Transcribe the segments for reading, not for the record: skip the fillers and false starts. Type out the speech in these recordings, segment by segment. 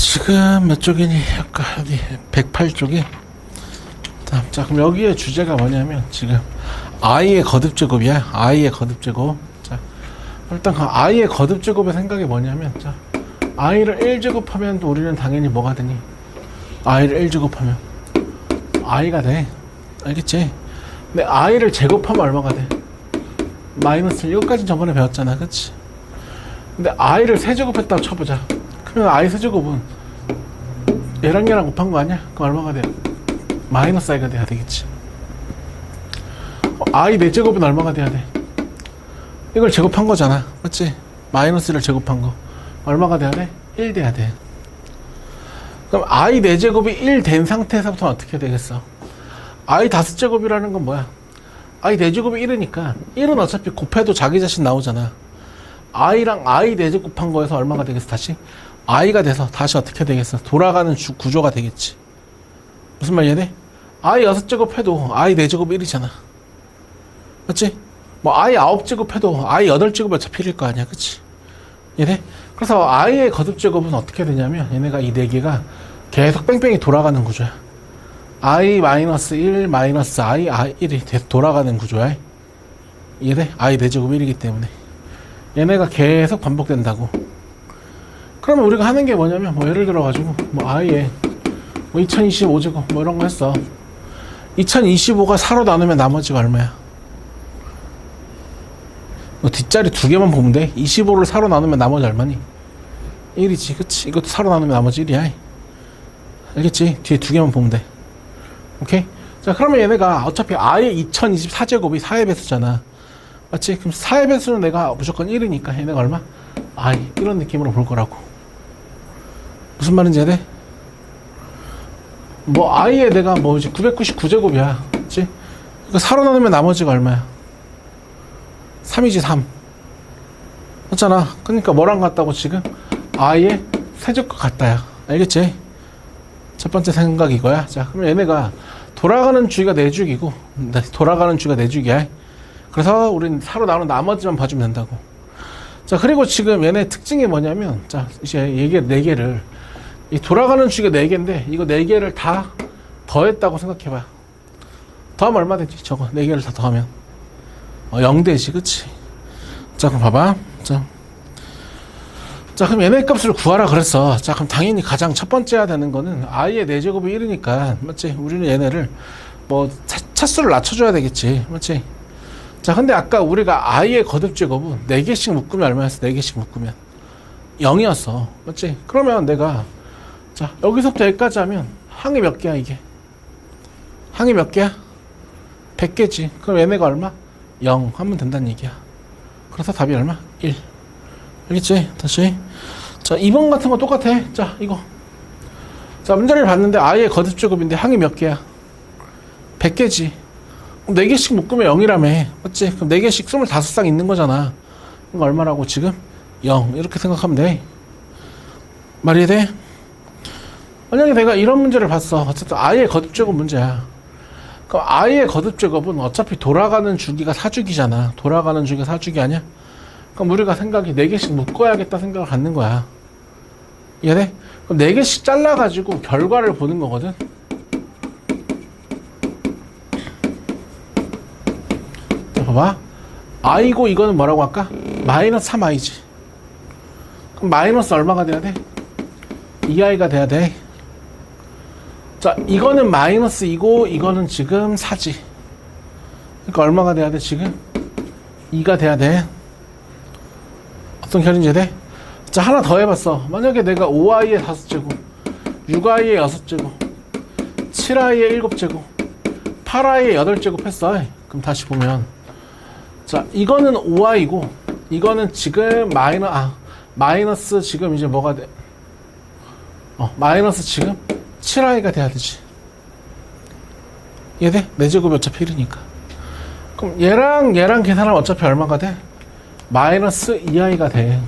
지금 몇 쪽이니? 아까 어디 108쪽이. 자, 그럼 여기에 주제가 뭐냐면 지금 i의 거듭 제곱이야. i의 거듭 제곱. 자, 일단 그 i의 거듭 제곱의 생각이 뭐냐면, 자, i를 1제곱하면 또 우리는 당연히 뭐가 되니? i를 1제곱하면 i가 돼. 알겠지? 근데 i를 제곱하면 얼마가 돼? 마이너스 1. 이것까지는 저번에 배웠잖아. 그치? 근데 i를 세제곱했다고 쳐보자. 그러면 i 세제곱은 얘랑 얘랑 곱한 거 아니야? 그럼 얼마가 돼? 마이너스 i가 돼야 되겠지. i 4제곱은 얼마가 돼야 돼? 이걸 제곱한 거잖아. 맞지? 마이너스 1을 제곱한 거 얼마가 돼야 돼? 1 돼야 돼. 그럼 i 4제곱이 1 된 상태에서부터 어떻게 되겠어? i 5제곱이라는 건 뭐야? i 4제곱이 1이니까 1은 어차피 곱해도 자기 자신 나오잖아. i랑 i 4제곱 곱한 거에서 얼마가 되겠어? 다시 i가 돼서 다시 어떻게 되겠어? 돌아가는 구조가 되겠지. 무슨 말 이해돼? i 6제곱 해도 i 4제곱 1이잖아. 맞지? 뭐 i 9제곱 해도 i 8제곱이 어차피 1일 거 아니야. 그치? 이해돼? 그래서 i의 거듭 제곱은 어떻게 되냐면 얘네가 이 4개가 계속 뺑뺑이 돌아가는 구조야. i-1 i 1이 계속 돌아가는 구조야. 이해돼? i 4제곱 1이기 때문에 얘네가 계속 반복된다고. 그러면 우리가 하는 게 뭐냐면 뭐 예를 들어 가지고 뭐 i에 뭐 2025제곱 뭐 이런 거 했어. 2025가 4로 나누면 나머지가 얼마야? 뭐 뒷자리 2개만 보면 돼. 25를 4로 나누면 나머지 얼마니? 1이지. 그치? 이것도 4로 나누면 나머지 1이야. 알겠지? 뒤에 2개만 보면 돼. 오케이? 자, 그러면 얘네가 어차피 i 2024제곱이 4의 배수잖아. 맞지? 그럼 4의 배수는 내가 무조건 1이니까 얘네가 얼마? i. 이런 느낌으로 볼 거라고. 무슨 말인지 해야 돼? 뭐 i에 내가 뭐 이제 999제곱이야. 그치? 이거 4로 나누면 나머지가 얼마야? 3이지 3. 맞잖아. 그러니까 뭐랑 같다고 지금? i의 세제곱과 같다야. 알겠지? 첫 번째 생각이 이거야. 자, 그럼 얘네가 돌아가는 주기가 4주기고 돌아가는 주기가 4주기야. 그래서 우린 4로 나눈 나머지만 봐주면 된다고. 자, 그리고 지금 얘네 특징이 뭐냐면, 자, 이제 얘기 4개를 이 돌아가는 주기가 4개인데 이거 4개를 다 더했다고 생각해봐. 더하면 얼마 되지? 저거 4개를 다 더하면 0되지. 그치? 자, 그럼 봐봐. 자, 그럼 얘네 값을 구하라 그랬어. 자, 그럼 당연히 가장 첫 번째 해야 되는 거는 i의 4제곱이 1이니까 맞지? 우리는 얘네를 뭐 차수를 낮춰줘야 되겠지. 맞지? 자, 근데 아까 우리가 i의 거듭 제곱은 4개씩 묶으면 얼마였어? 4개씩 묶으면 0이었어. 맞지? 그러면 내가 자, 여기서부터 여기까지 하면 항이 몇 개야 이게? 항이 몇 개야? 100개지. 그럼 얘네가 얼마? 0 하면 된다는 얘기야. 그래서 답이 얼마? 1. 알겠지? 다시. 자, 2번 같은 거 똑같아. 자, 이거. 자, 문제를 봤는데 i의 거듭 제곱인데 항이 몇 개야? 100개지. 그럼 4개씩 묶으면 0이라며. 맞지? 그럼 4개씩 25쌍 있는 거잖아. 이거 얼마라고 지금? 0. 이렇게 생각하면 돼. 말이 돼? 만약에 내가 이런 문제를 봤어. 어쨌든 i의 거듭 제곱 문제야. 그럼 i의 거듭 제곱은 어차피 돌아가는 주기가 4주기잖아. 돌아가는 주기가 4주기 아니야? 그럼 우리가 생각이 4개씩 묶어야겠다 생각을 갖는 거야. 이해돼? 그럼 4개씩 잘라가지고 결과를 보는 거거든. 자, 봐봐. i고 이거는 뭐라고 할까? 마이너스 3i지. 그럼 마이너스 얼마가 돼야 돼? 2i가 돼야 돼. 자, 이거는 마이너스 2고 이거는 지금 4지. 그러니까 얼마가 돼야 돼 지금? 2가 돼야 돼. 어떤 결인지 돼? 자, 하나 더 해봤어. 만약에 내가 5i의 5제곱 6i의 6제곱 7i의 7제곱 8i의 8제곱 했어. 그럼 다시 보면 자, 이거는 5i고 이거는 지금 마이너스 지금 이제 뭐가 돼? 마이너스 지금 7i가 돼야 되지. 이해돼? 4제곱이 어차피 1이니까. 그럼 얘랑 계산하면 어차피 얼마가 돼? 마이너스 2i가 돼.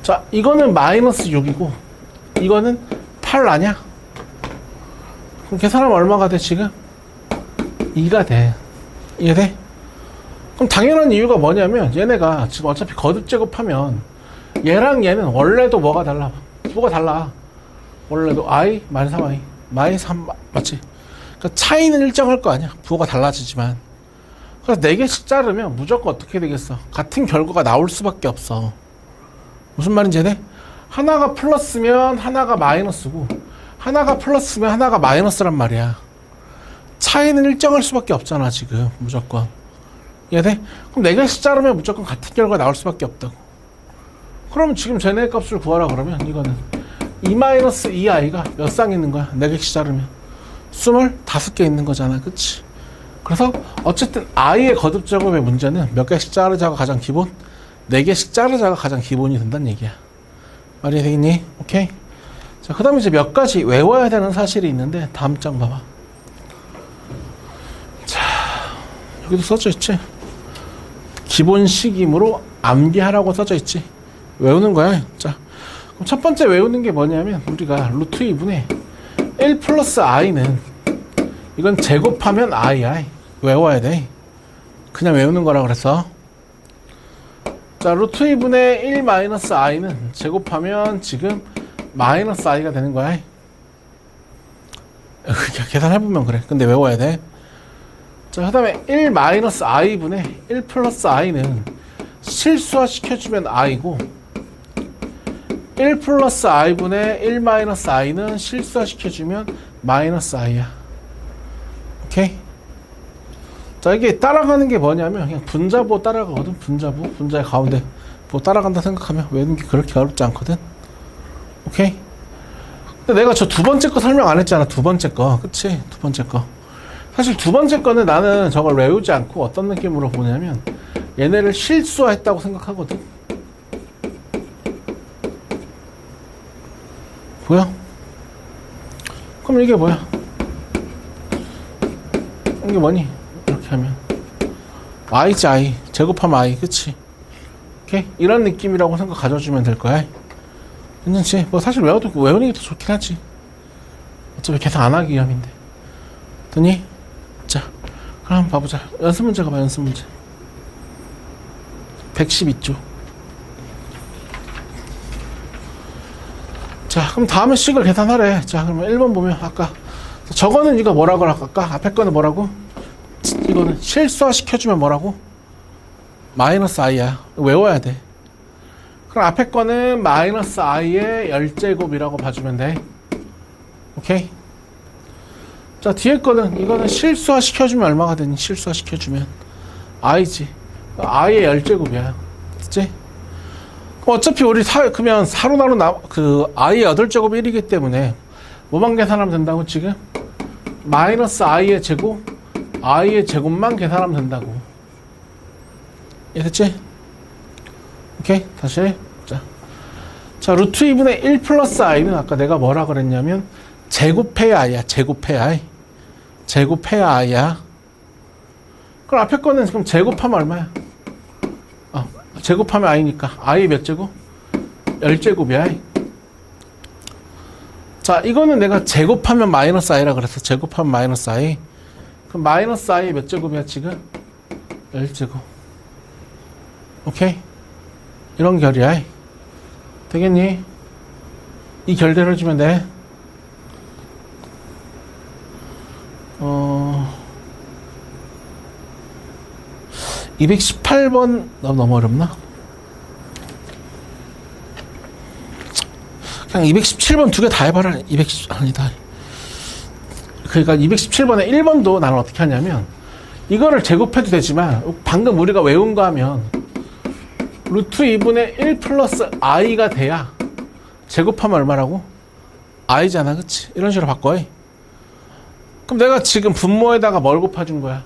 자, 이거는 마이너스 6이고 이거는 8 아냐? 그럼 계산하면 얼마가 돼 지금? 2가 돼. 이해돼? 그럼 당연한 이유가 뭐냐면 얘네가 지금 어차피 거듭 제곱하면 얘랑 얘는 원래도 뭐가 달라? 부호가 달라. 원래도 i 마이너스 3i 마이너스 3 맞지? 그러니까 차이는 일정할 거 아니야. 부호가 달라지지만. 그래서 4개씩 자르면 무조건 어떻게 되겠어? 같은 결과가 나올 수밖에 없어. 무슨 말인지 해? 하나가 플러스면 하나가 마이너스고 하나가 플러스면 하나가 마이너스란 말이야. 차이는 일정할 수밖에 없잖아 지금 무조건. 이해돼? 그럼 4개씩 자르면 무조건 같은 결과가 나올 수밖에 없다고. 그럼 지금 쟤네 값을 구하라 그러면 이거는 2-2i가 몇 쌍 있는 거야? 4개씩 자르면 25개 있는 거잖아. 그치? 그래서 어쨌든 i의 거듭 제곱의 문제는 몇 개씩 자르자가 가장 기본, 4개씩 자르자가 가장 기본이 된다는 얘기야. 말이 되겠니? 오케이? 자, 그 다음에 이제 몇 가지 외워야 되는 사실이 있는데 다음 장 봐봐. 자, 여기도 써져 있지? 기본식이므로 암기하라고 써져 있지? 외우는 거야. 자, 그럼 첫 번째 외우는 게 뭐냐면 우리가 루트 2분의 1 플러스 i는 이건 제곱하면 i야. 외워야 돼. 그냥 외우는 거라 그래서. 자, 루트 2분의 1 마이너스 i는 제곱하면 지금 마이너스 i가 되는 거야. 계산해보면 그래. 근데 외워야 돼. 자, 그 다음에 1 마이너스 i분의 1 플러스 i는 실수화 시켜주면 i고 1 플러스 i분의 1 마이너스 i는 실수화 시켜주면 마이너스 i야. 오케이? 자, 이게 따라가는 게 뭐냐면 그냥 분자보 따라가거든. 분자보. 분자의 가운데 뭐 따라간다 생각하면 외우는 게 그렇게 어렵지 않거든. 오케이? 근데 내가 저 두 번째 거 설명 안 했잖아. 두 번째 거. 그치? 두 번째 거. 사실 두 번째 거는 나는 저걸 외우지 않고 어떤 느낌으로 보냐면 얘네를 실수화했다고 생각하거든. 보여? 그럼 이게 뭐야? 이게 뭐니? 이렇게 하면 i지 i 제곱하면 i. 그치? 오케이? 이런 느낌이라고 생각 가져주면 될 거야. 괜찮지? 뭐 사실 외우는 게 더 좋긴 하지. 어차피 계산 안 하기 위함인데. 됐니? 자, 그럼 한번 봐보자. 연습 문제 가봐. 연습 문제 112쪽. 자, 그럼 다음에 식을 계산하래. 자, 그러면 1번 보면 아까 저거는 이거 뭐라고 할까? 앞에 거는 뭐라고? 이거는 실수화 시켜주면 뭐라고? 마이너스 i야. 외워야 돼. 그럼 앞에 거는 마이너스 i의 10제곱이라고 봐주면 돼. 오케이? 자, 뒤에 거는 이거는 실수화 시켜주면 얼마가 되니? 실수화 시켜주면 i지. i의 10제곱이야. 그치? 어차피 우리 그러면 사로나로 i의 8제곱이 1이기 때문에 뭐만 계산하면 된다고 지금? 마이너스 i의 제곱, i의 제곱만 계산하면 된다고. 이해됐지? 오케이? 다시. 자, 루트 2분의 1 플러스 i는 아까 내가 뭐라 그랬냐면 제곱해야 i야. 제곱해야 i. 제곱해야 i야. 그럼 앞에 거는 그럼 제곱하면 얼마야? 제곱하면 i니까 i 몇 제곱? 10제곱이야. 자, 이거는 내가 제곱하면 마이너스 i라 그래서 제곱하면 마이너스 i. 그럼 마이너스 i 몇 제곱이야 지금? 10제곱. 오케이? 이런 결이야. 되겠니? 이 결대로 해주면 돼. 218번 너무 어렵나? 그냥 217번 두 개 다 해봐라. 아니다. 그러니까 217번에 1번도 나는 어떻게 하냐면 이거를 제곱해도 되지만 방금 우리가 외운 거 하면 루트 2분의 1 플러스 i가 돼야 제곱하면 얼마라고? i잖아. 그치? 이런 식으로 바꿔. 그럼 내가 지금 분모에다가 뭘 곱해준 거야?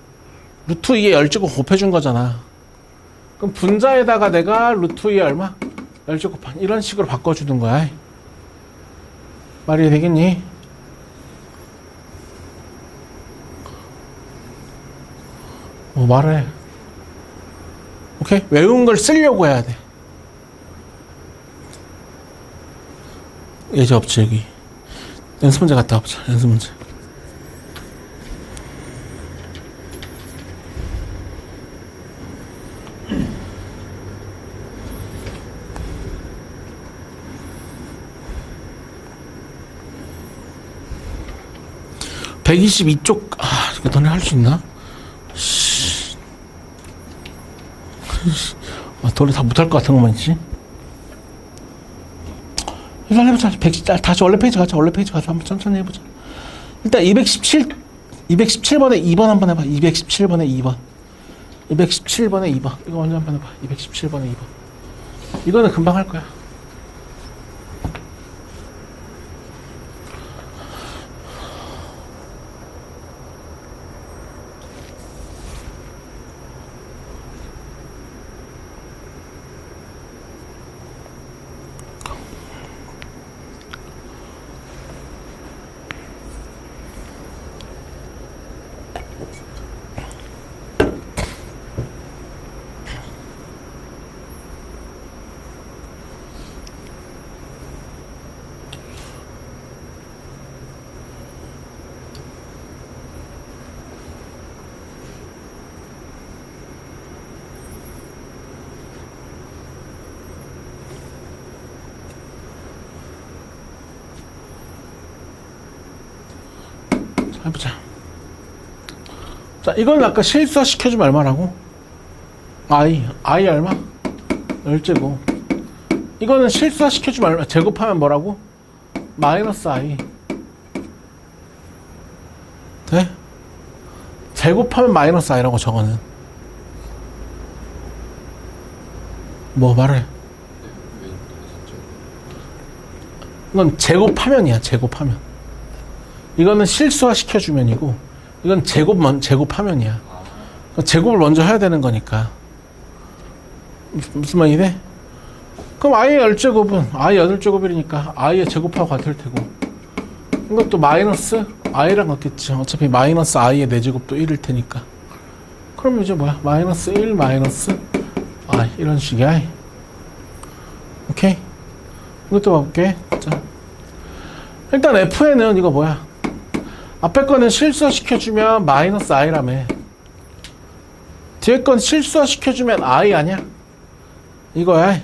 루트 2에 10제곱 곱해준 거잖아. 그럼 분자에다가 내가 루트 2에 얼마? 10제곱 이런 식으로 바꿔주는 거야. 말이 되겠니? 뭐 말해. 오케이? 외운 걸 쓰려고 해야 돼. 예제 없지 여기. 연습 문제 갔다 와보자. 연습 문제. 122쪽 이거 너네 할 수 있나? 너네 다 못할 것 같은 것만 있지. 일단 해보자. 다시 원래 페이지 가자. 원래 페이지 가서 한번 천천히 해보자. 일단 217번에 2번 한번 해봐. 217번에 2번. 217번에 2번. 이거 먼저 한번 해봐. 217번에 2번. 이거는 금방 할 거야. 해보자. 자, 이건 아까 실수화 시켜주면 얼마라고? i 얼마? 10제곱. 이거는 실수화 시켜주면 얼마? 제곱하면 뭐라고? 마이너스 i. 돼? 제곱하면 마이너스 i라고 저거는. 뭐 말해? 이건 제곱하면이야. 제곱하면. 이거는 실수화 시켜주면이고, 이건 제곱하면이야. 제곱을 먼저 해야 되는 거니까. 무슨 말이 돼? 그럼 i의 10제곱은 i 8제곱이니까 i의 제곱하고 같을 테고, 이것도 마이너스 i랑 같겠지. 어차피 마이너스 i의 4제곱도 1일 테니까. 그럼 이제 뭐야? 마이너스 1 마이너스 i 이런 식이야. 오케이? 이것도 봐볼게. 자, 일단 fn은 이거 뭐야? 앞에 거는 실수화 시켜주면 마이너스 i라며. 뒤에 건 실수화 시켜주면 i 아니야? 이거야.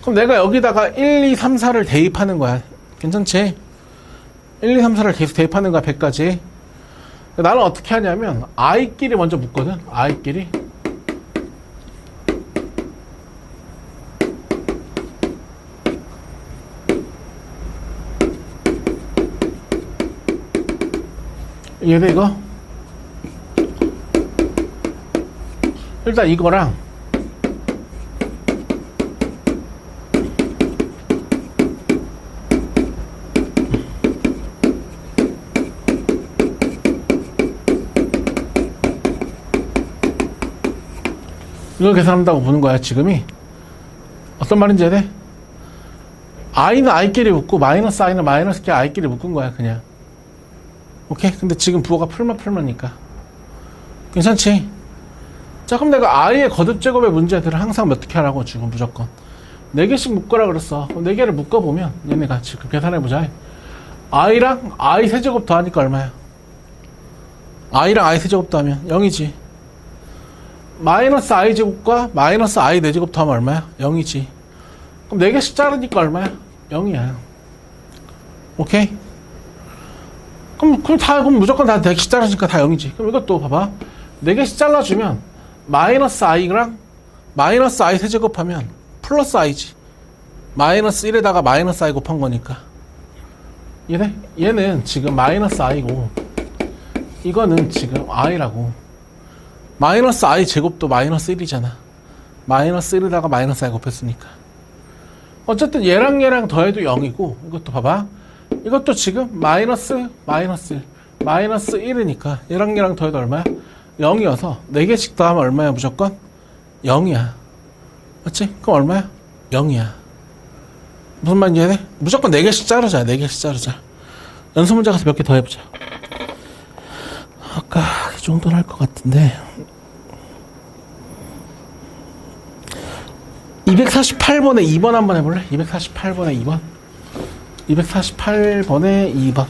그럼 내가 여기다가 1, 2, 3, 4를 대입하는 거야. 괜찮지? 1, 2, 3, 4를 계속 대입하는 거야. 100까지. 나는 어떻게 하냐면 i끼리 먼저 묶거든. i끼리. 이해돼 이거? 일단 이거랑 이걸 계산한다고 보는 거야. 지금이 어떤 말인지 이해돼? i는 i끼리 묶고 마이너스 i는 마이너스 i끼리 묶은 거야. 그냥. 오케이? 근데 지금 부호가 풀마니까. 괜찮지? 자, 그럼 내가 i의 거듭 제곱의 문제들을 항상 어떻게 하라고 지금 무조건 4개씩 묶으라 그랬어. 그럼 4개를 묶어보면 얘네가 지금 계산해보자. i랑 i 세제곱 더하니까 얼마야? i랑 i 세제곱 더하면 0이지. 마이너스 i 제곱과 마이너스 i 4제곱 더하면 얼마야? 0이지. 그럼 4개씩 자르니까 얼마야? 0이야. 오케이? 그럼 무조건 다 4개씩 자르니까 다 0이지. 그럼 이것도 봐봐. 4개씩 잘라주면 마이너스 i랑 마이너스 i 세제곱하면 플러스 i지. 마이너스 1에다가 마이너스 i 곱한 거니까. 얘는 지금 마이너스 i고 이거는 지금 i라고. 마이너스 i 제곱도 마이너스 1이잖아. 마이너스 1에다가 마이너스 i 곱했으니까. 어쨌든 얘랑 더해도 0이고 이것도 봐봐. 이것도 지금 마이너스 1이니까 얘랑 더해도 얼마야? 0이어서 4개씩 더하면 얼마야? 무조건 0이야. 맞지? 그럼 얼마야? 0이야. 무슨 말인지 이해돼? 무조건 4개씩 자르자. 4개씩 자르자. 연습 문제 가서 몇 개 더 해보자. 아까 이 정도는 할 것 같은데 248번에 2번 한번 해볼래? 248번에 2번 248번에 2번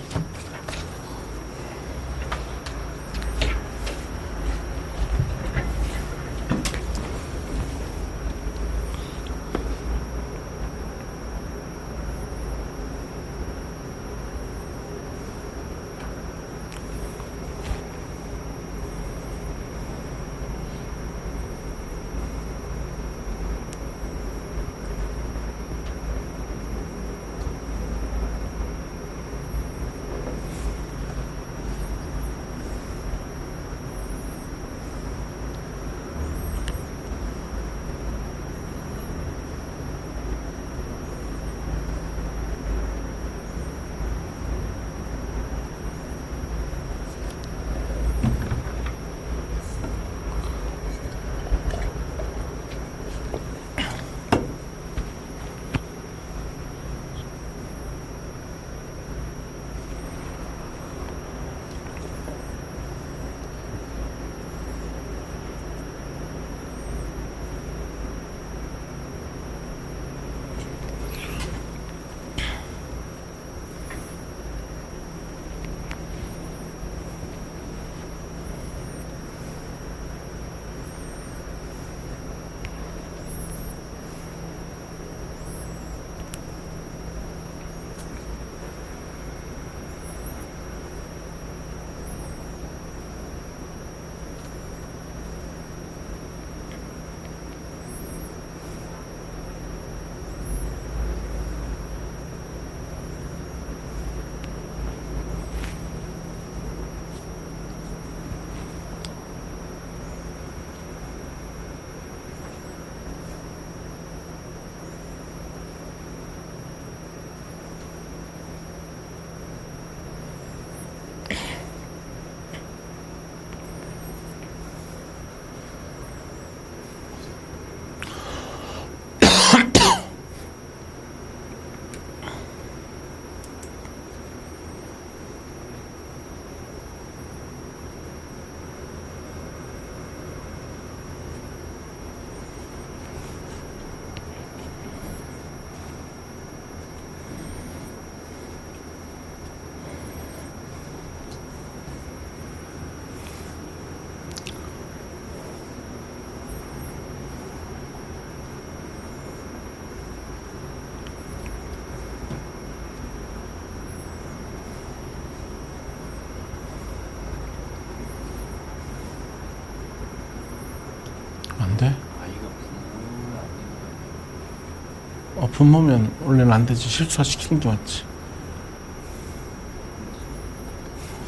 분모면 원래는 안 되지. 실수화 시키는 게 맞지.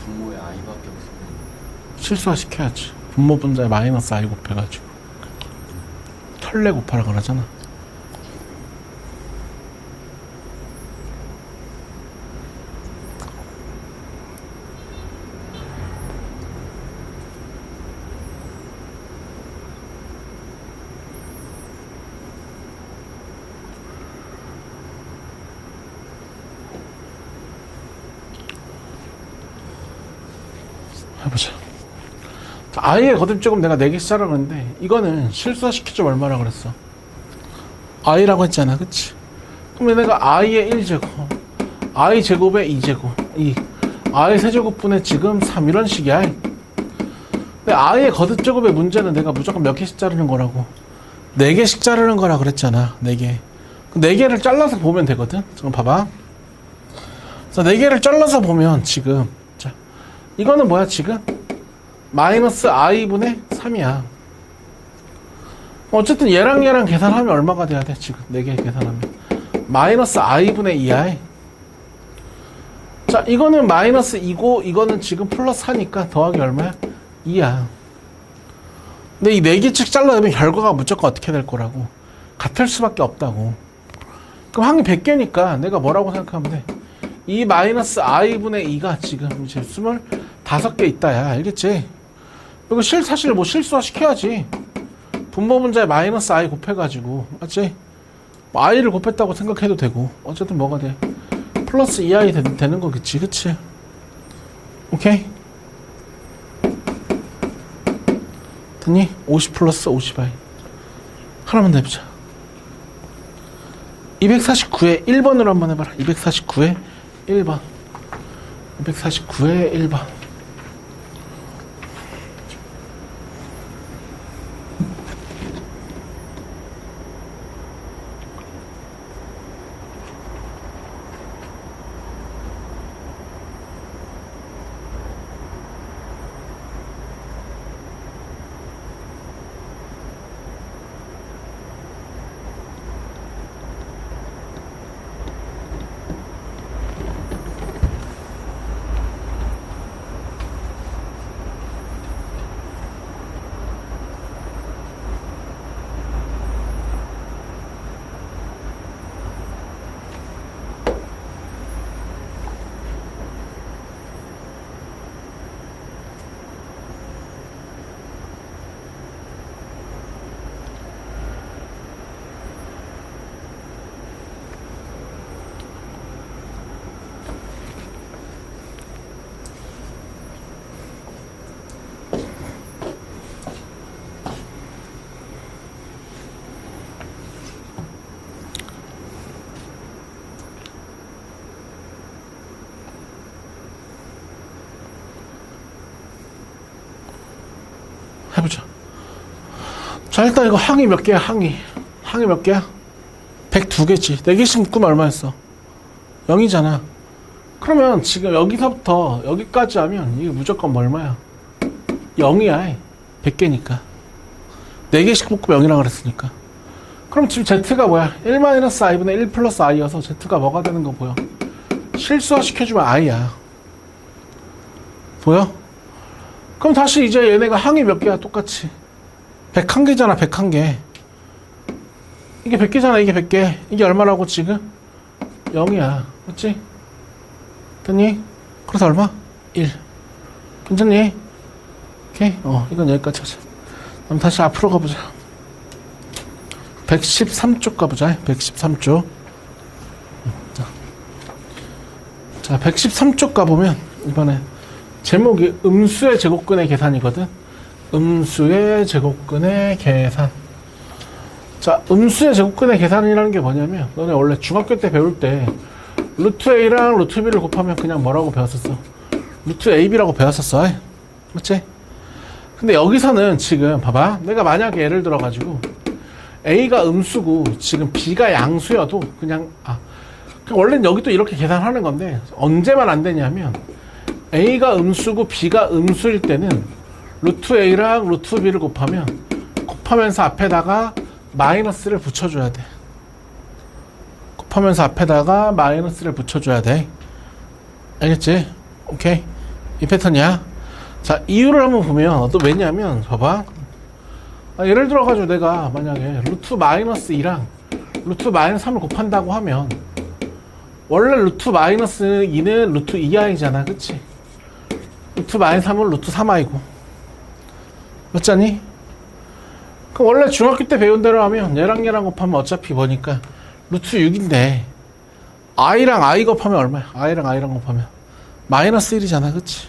분모에 i밖에 없으면 실수화 시켜야지. 분모 분자에 마이너스 i 곱해가지고 털레 곱하라 그러잖아. 해보자. i의 거듭제곱 내가 4개씩 자르는데 이거는 실수화 시키자면 얼마라 그랬어? i라고 했잖아, 그치? 그럼 내가 i의 1제곱, i 제곱의 2제곱, i 세제곱분의 지금 3 이런 식이야. 근데 i의 거듭제곱의 문제는 내가 무조건 몇 개씩 자르는 거라고. 4개씩 자르는 거라 그랬잖아, 4개. 4개를 잘라서 보면 되거든. 지금 봐봐. 그래서 4개를 잘라서 보면 지금, 자, 이거는 뭐야, 지금? 마이너스 i분의 3이야. 어쨌든 얘랑 계산하면 얼마가 돼야 돼, 지금? 4개 계산하면. 마이너스 i분의 2야. 자, 이거는 마이너스 2고, 이거는 지금 플러스 4니까 더하기 얼마야? 2야. 근데 이 4개씩 잘라내면 결과가 무조건 어떻게 될 거라고? 같을 수밖에 없다고. 그럼 항이 100개니까 내가 뭐라고 생각하면 돼? 이 마이너스 i분의 2가 지금 이제 25개 있다야. 알겠지? 이거 사실 뭐 실수화 시켜야지. 분모 분자에 마이너스 i 곱해가지고, 맞지? 뭐 i를 곱했다고 생각해도 되고, 어쨌든 뭐가 돼? 플러스 2i 되는 거겠지, 그치? 오케이? 됐니? 50 플러스 50i. 하나만 더 해보자. 249에 1번으로 한번 해봐라. 249에 1번. 249에 1번. 해보자. 자, 일단 이거 항이 몇 개야, 항이 몇 개야? 102개지. 4개씩 묶으면 얼마였어? 0이잖아. 그러면 지금 여기서부터 여기까지 하면 이게 무조건 얼마야? 0이야. 100개니까. 4개씩 묶으면 0이라고 그랬으니까. 그럼 지금 Z가 뭐야? 1-i분의 1 플러스 i여서 Z가 뭐가 되는 거 보여? 실수화 시켜주면 i야. 보여? 그럼 다시 이제 얘네가 항이 몇 개야? 똑같이 101개잖아. 101개. 이게 100개잖아. 이게 100개. 이게 얼마라고 지금? 0이야. 맞지? 됐니? 그래서 얼마? 1. 괜찮니? 오케이? 이건 여기까지 하자. 그럼 다시 앞으로 가보자. 113쪽 가보자. 113쪽. 자, 113쪽 가보면 이번에 제목이 음수의 제곱근의 계산이거든. 음수의 제곱근의 계산. 자, 음수의 제곱근의 계산이라는 게 뭐냐면, 너네 원래 중학교 때 배울 때 루트 a랑 루트 b를 곱하면 그냥 뭐라고 배웠었어? 루트 ab라고 배웠었어. 맞지? 근데 여기서는 지금 봐봐. 내가 만약에 예를 들어 가지고 a가 음수고 지금 b가 양수여도 그냥 원래는 여기도 이렇게 계산하는 건데 언제만 안 되냐면 a가 음수고 b가 음수일 때는 루트 a랑 루트 b를 곱하면서 앞에다가 마이너스를 붙여줘야 돼. 합하면서 앞에다가 마이너스를 붙여줘야 돼. 알겠지? 오케이. 이 패턴이야. 자, 이유를 한번 보면 왜냐면 봐봐. 예를 들어가지고 내가 만약에 루트 마이너스 2랑 루트 마이너스 3을 곱한다고 하면 원래 루트 마이너스 2는 루트 2i잖아. 그치? 루트 마이너스 3은 루트 3i고 맞잖니? 그럼 원래 중학교 때 배운 대로 하면 얘랑 곱하면 어차피 뭐니까 루트 6인데 i랑 i 곱하면 얼마야? i랑 곱하면 마이너스 1이잖아. 그치?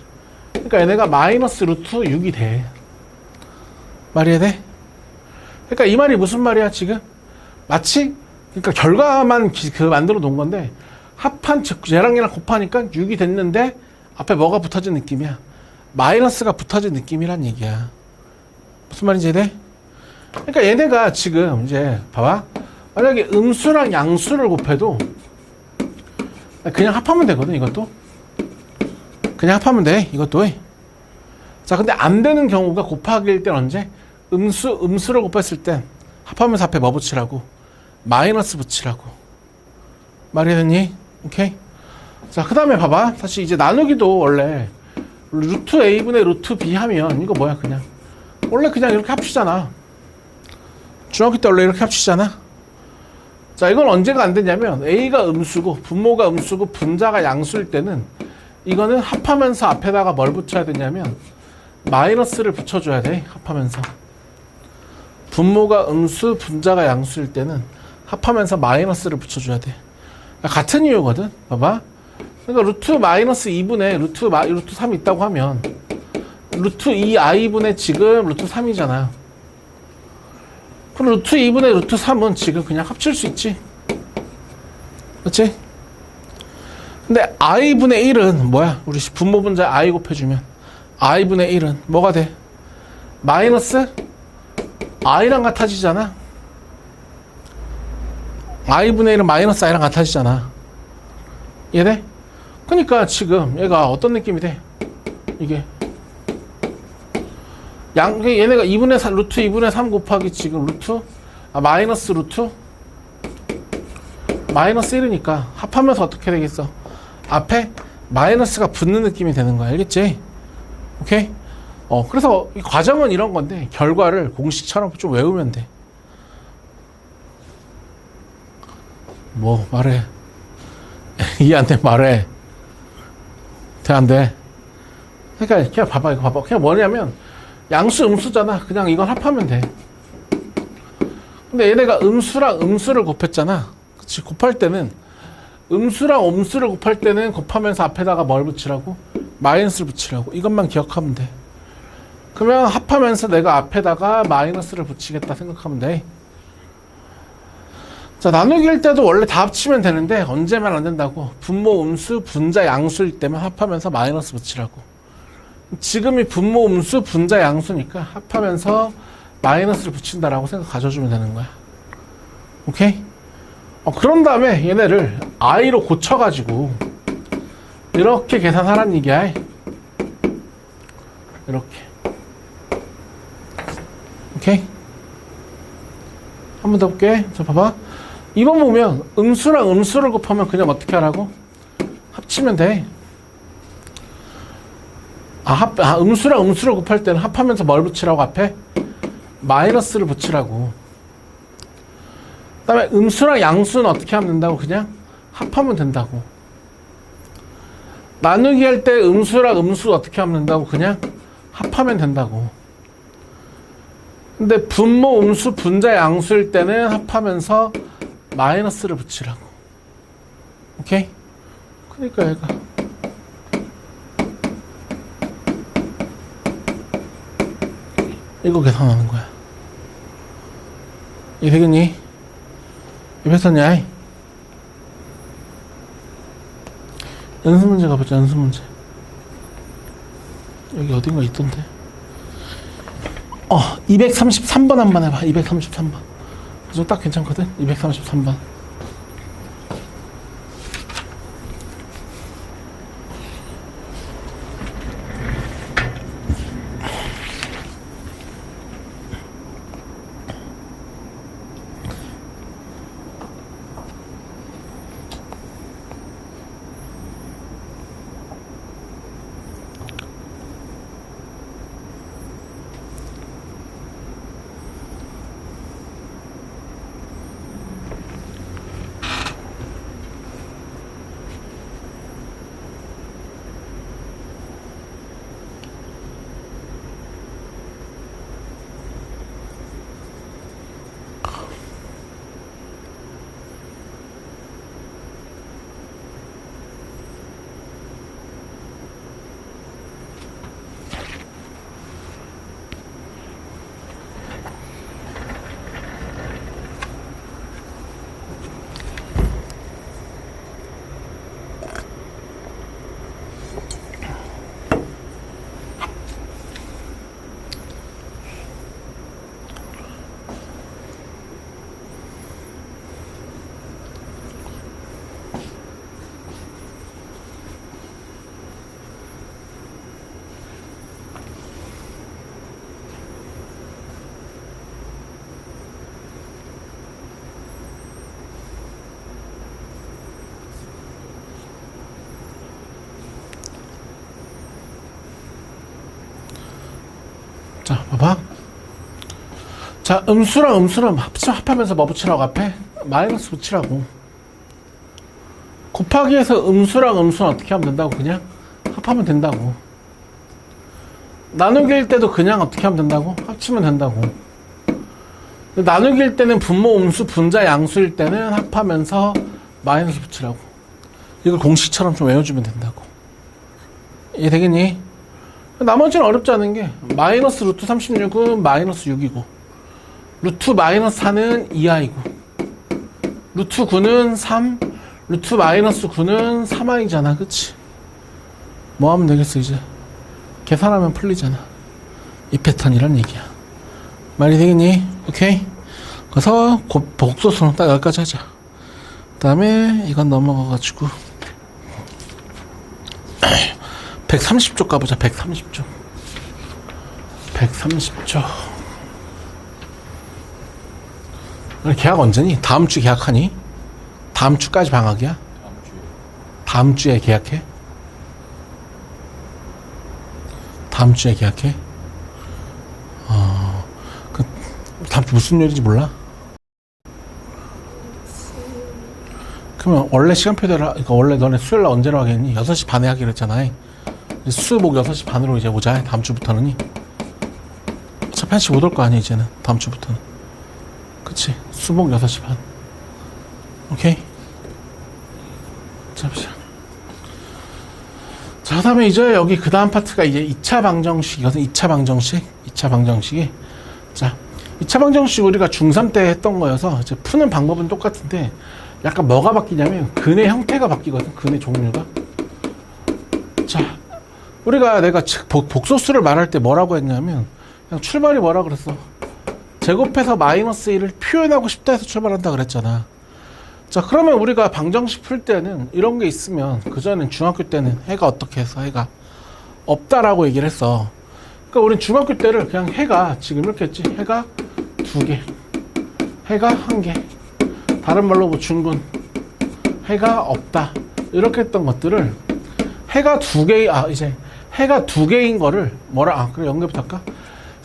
그러니까 얘네가 마이너스 루트 6이 돼. 말이 돼? 그러니까 이 말이 무슨 말이야 지금? 마치 그러니까 결과만 만들어 놓은 건데 합한 즉 얘랑 곱하니까 6이 됐는데 앞에 뭐가 붙어진 느낌이야? 마이너스가 붙어진 느낌이란 얘기야. 무슨 말인지 이해돼? 그러니까 얘네가 지금 이제 봐봐. 만약에 음수랑 양수를 곱해도 그냥 합하면 되거든. 이것도 그냥 합하면 돼. 이것도. 자, 근데 안 되는 경우가 곱하기일 땐 언제? 음수를 곱했을 땐 합하면서 앞에 뭐 붙이라고? 마이너스 붙이라고. 말이 되니? 오케이? 자, 그 다음에 봐봐. 사실 이제 나누기도 원래 루트 a분의 루트 b 하면 이거 뭐야 그냥 원래 그냥 이렇게 합치잖아. 중학교 때 원래 이렇게 합치잖아. 자, 이건 언제가 안 되냐면 a가 음수고 분모가 음수고 분자가 양수일 때는 이거는 합하면서 앞에다가 뭘 붙여야 되냐면 마이너스를 붙여줘야 돼. 합하면서 분모가 음수 분자가 양수일 때는 합하면서 마이너스를 붙여줘야 돼. 같은 이유거든. 봐봐. 그러니까 루트 마이너스 2분의 루트 3 있다고 하면 루트 2i분의 지금 루트 3이잖아. 그럼 루트 2분의 루트 3은 지금 그냥 합칠 수 있지. 그렇지? 근데 i분의 1은 뭐야? 우리 분모 분자 i 곱해주면 i분의 1은 뭐가 돼? 마이너스 i랑 같아지잖아. i분의 1은 마이너스 i랑 같아지잖아. 이해돼? 그러니까 지금 얘가 어떤 느낌이 돼? 이게 얘네가 2분의 3, 루트 2분의 3 곱하기 지금 마이너스 루트 마이너스 1이니까 합하면서 어떻게 되겠어? 앞에 마이너스가 붙는 느낌이 되는 거야. 알겠지? 오케이? 그래서 이 과정은 이런 건데 결과를 공식처럼 좀 외우면 돼. 뭐 말해. 이해 안 돼 말해. 돼 안 돼? 그러니까 그냥 봐봐. 이거 봐봐. 그냥 뭐냐면 양수 음수잖아. 그냥 이건 합하면 돼. 근데 얘네가 음수랑 음수를 곱했잖아. 그치? 곱할 때는 음수랑 음수를 곱할 때는 곱하면서 앞에다가 뭘 붙이라고? 마이너스를 붙이라고. 이것만 기억하면 돼. 그러면 합하면서 내가 앞에다가 마이너스를 붙이겠다 생각하면 돼. 자, 나누기일 때도 원래 다 합치면 되는데 언제만 안 된다고? 분모 음수 분자 양수일 때만 합하면서 마이너스 붙이라고. 지금이 분모 음수 분자 양수니까 합하면서 마이너스를 붙인다라고 생각 가져주면 되는 거야. 오케이? 그런 다음에 얘네를 i로 고쳐가지고 이렇게 계산하라는 얘기야. 이렇게. 오케이? 한 번 더 볼게. 자, 봐봐. 이번 보면 음수랑 음수를 곱하면 그냥 어떻게 하라고? 합치면 돼. 음수랑 음수를 곱할 때는 합하면서 뭘 붙이라고 앞에? 마이너스를 붙이라고. 그 다음에 음수랑 양수는 어떻게 하면 된다고? 그냥 합하면 된다고. 나누기 할 때 음수랑 음수 어떻게 하면 된다고? 그냥 합하면 된다고. 근데 분모 음수 분자 양수일 때는 합하면서 마이너스를 붙이라고. 오케이? 그러니까 얘가 이거 계산하는 거야. 이게 되겠니? 이 패턴이야. 연습 문제 가보자. 연습 문제. 여기 어딘가 있던데. 233번 한번 해봐. 233번. 좀 딱 괜찮거든? 233번. 자, 음수랑 음수는 합하면서 뭐 붙이라고 앞에? 마이너스 붙이라고. 곱하기에서 음수랑 음수는 어떻게 하면 된다고? 그냥 합하면 된다고. 나누기일 때도 그냥 어떻게 하면 된다고? 합치면 된다고. 나누기일 때는 분모, 음수, 분자, 양수일 때는 합하면서 마이너스 붙이라고. 이걸 공식처럼 좀 외워주면 된다고. 이해되겠니? 나머지는 어렵지 않은 게 마이너스 루트 36은 마이너스 6이고 루트 마이너스 4는 2i고 루트 9는 3, 루트 마이너스 9는 3i잖아. 그치? 뭐 하면 되겠어 이제? 계산하면 풀리잖아. 이 패턴이란 얘기야. 말이 되겠니? 오케이? 그래서 복소수는 딱 여기까지 하자. 그 다음에 이건 넘어가가지고 130쪽 가보자. 130쪽 130쪽 계약 언제니? 다음 주 계약하니? 다음 주까지 방학이야? 다음 주에. 다음 주에 계약해? 다음 주에 계약해? 다음 주 무슨 요일인지 몰라? 그러면 원래 시간표대로 그러니까 원래 너네 수요일 날 언제로 하겠니? 6시 반에 하기로 했잖아. 수목 6시 반으로 이제 오자. 다음 주부터는. 어차피 1시 못 올 거 아니야 이제는. 다음 주부터는. 그치? 수목 6시 반. 오케이? 자, 보자. 자, 그 다음에 이제 여기 그 다음 파트가 이제 2차 방정식이거든. 2차 방정식. 2차 방정식이. 자, 2차 방정식 우리가 중3 때 했던 거여서 이제 푸는 방법은 똑같은데 약간 뭐가 바뀌냐면 근의 형태가 바뀌거든. 근의 종류가. 자, 우리가 내가 복소수를 말할 때 뭐라고 했냐면 그냥 출발이 뭐라 그랬어? 제곱해서 마이너스 1을 표현하고 싶다 해서 출발한다 그랬잖아. 자, 그러면 우리가 방정식 풀 때는 이런 게 있으면 그전엔 중학교 때는 해가 어떻게 해서 해가 없다라고 얘기를 했어. 그러니까 우린 중학교 때를 그냥 해가 지금 이렇게 했지. 해가 2개, 해가 1개, 다른 말로 뭐 중근, 해가 없다 이렇게 했던 것들을 해가 2개, 이제 해가 2개인 거를 그래 연계부터 할까?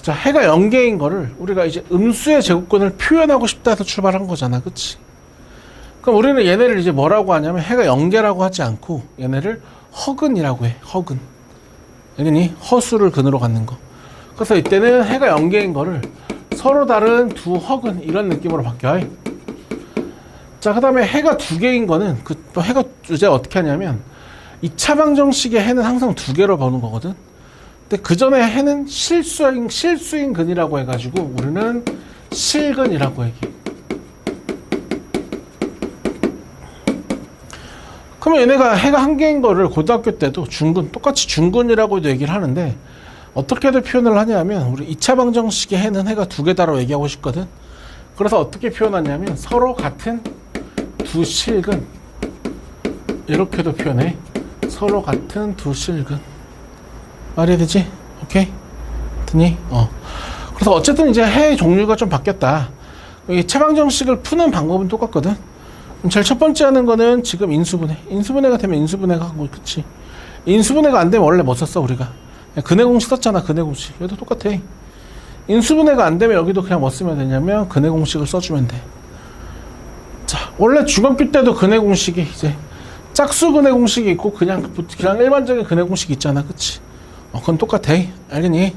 자, 해가 0개인 거를 우리가 이제 음수의 제곱근을 표현하고 싶다 해서 출발한 거잖아. 그치? 그럼 우리는 얘네를 이제 뭐라고 하냐면 해가 0개라고 하지 않고 얘네를 허근이라고 해. 허근. 알겠니? 허수를 근으로 갖는 거. 그래서 이때는 해가 0개인 거를 서로 다른 두 허근 이런 느낌으로 바뀌어. 자, 그 다음에 해가 2개인 거는 또 해가 이제 어떻게 하냐면 2차 방정식의 해는 항상 2개로 보는 거거든. 근데 그 전에 해는 실수인 근이라고 해가지고 우리는 실근이라고 얘기해. 그러면 얘네가 해가 1개인 거를 고등학교 때도 중근, 똑같이 중근이라고도 얘기를 하는데 어떻게들 표현을 하냐면 우리 2차 방정식의 해는 해가 2개다라고 얘기하고 싶거든. 그래서 어떻게 표현하냐면 서로 같은 두 실근 이렇게도 표현해. 서로 같은 두 실근. 말이 되지? 오케이? 됐니? 그래서 어쨌든 이제 해의 종류가 좀 바뀌었다. 이 차방정식을 푸는 방법은 똑같거든. 제일 첫 번째 하는 거는 지금 인수분해. 인수분해가 되면 인수분해가 뭐 그치. 인수분해가 안 되면 원래 뭐 썼어 우리가? 근해 공식 썼잖아. 근해 공식. 얘도 똑같아. 인수분해가 안 되면 여기도 그냥 뭐 쓰면 되냐면 근해 공식을 써주면 돼. 자, 원래 중학교 때도 근해 공식이 이제 짝수 근해 공식이 있고 그냥 일반적인 근해 공식이 있잖아. 그치? 그건 똑같아. 알겠니?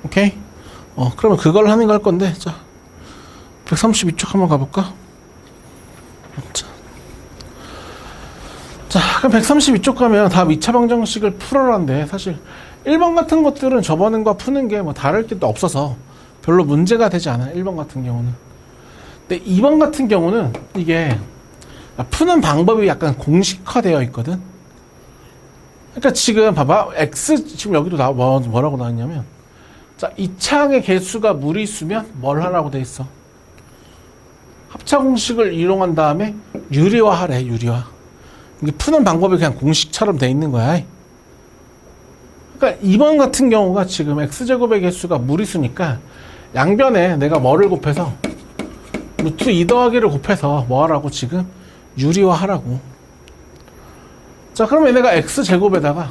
오케이? 그러면 그걸 하는 거 할 건데, 자, 132쪽 한번 가볼까? 자, 그럼 132쪽 가면 다음 2차 방정식을 풀어라는데, 사실 1번 같은 것들은 저번과 푸는 게 뭐 다를 게 없어서 별로 문제가 되지 않아. 1번 같은 경우는. 근데 2번 같은 경우는 이게 푸는 방법이 약간 공식화되어 있거든. 그러니까 지금 봐봐. X 지금 여기도 뭐라고 나왔냐면, 자, 2차항의 개수가 무리수면 뭘 하라고 돼 있어? 합차 공식을 이용한 다음에 유리화하래. 유리화. 이게 푸는 방법이 그냥 공식처럼 돼 있는 거야. 그러니까 2번 같은 경우가 지금 x제곱의 개수가 무리수니까 양변에 내가 뭐를 곱해서 루트 2 더하기를 곱해서 뭐 하라고 지금 유리화 하라고. 자, 그러면 얘네가 x제곱에다가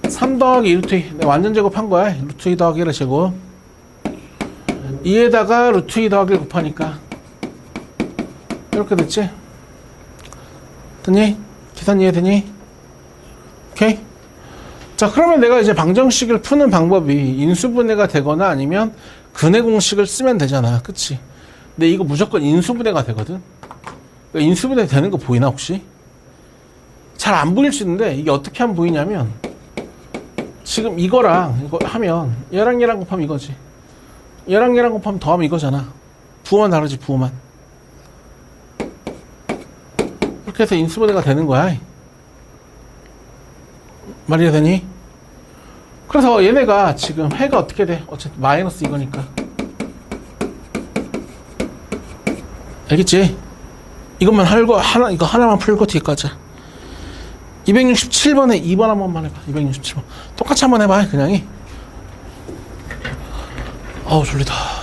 3 더하기 2 루트 2 내가 완전 제곱한 거야. 루트 2 더하기 1의 제곱 2에다가 루트 2 더하기 곱하니까 이렇게 됐지? 됐니? 계산 이해되니? 오케이? 자, 그러면 내가 이제 방정식을 푸는 방법이 인수분해가 되거나 아니면 근해 공식을 쓰면 되잖아. 그치? 근데 이거 무조건 인수분해가 되거든? 그러니까 인수분해 되는 거 보이나, 혹시? 잘 안 보일 수 있는데, 이게 어떻게 하면 보이냐면, 지금 이거랑 이거 하면, 얘랑 얘랑 곱하면 이거지. 얘랑 얘랑 곱하면 더하면 이거잖아. 부호만 다르지, 부호만. 이렇게 해서 인수분해가 되는 거야. 말이 되니? 그래서 얘네가 지금 해가 어떻게 돼? 어쨌든 마이너스 이거니까. 알겠지? 이것만 이거 하나만 풀고 뒤에까지. 267번에 2번 한 번만 해봐. 267번. 똑같이 한번 해봐, 그냥이. 어우, 졸리다.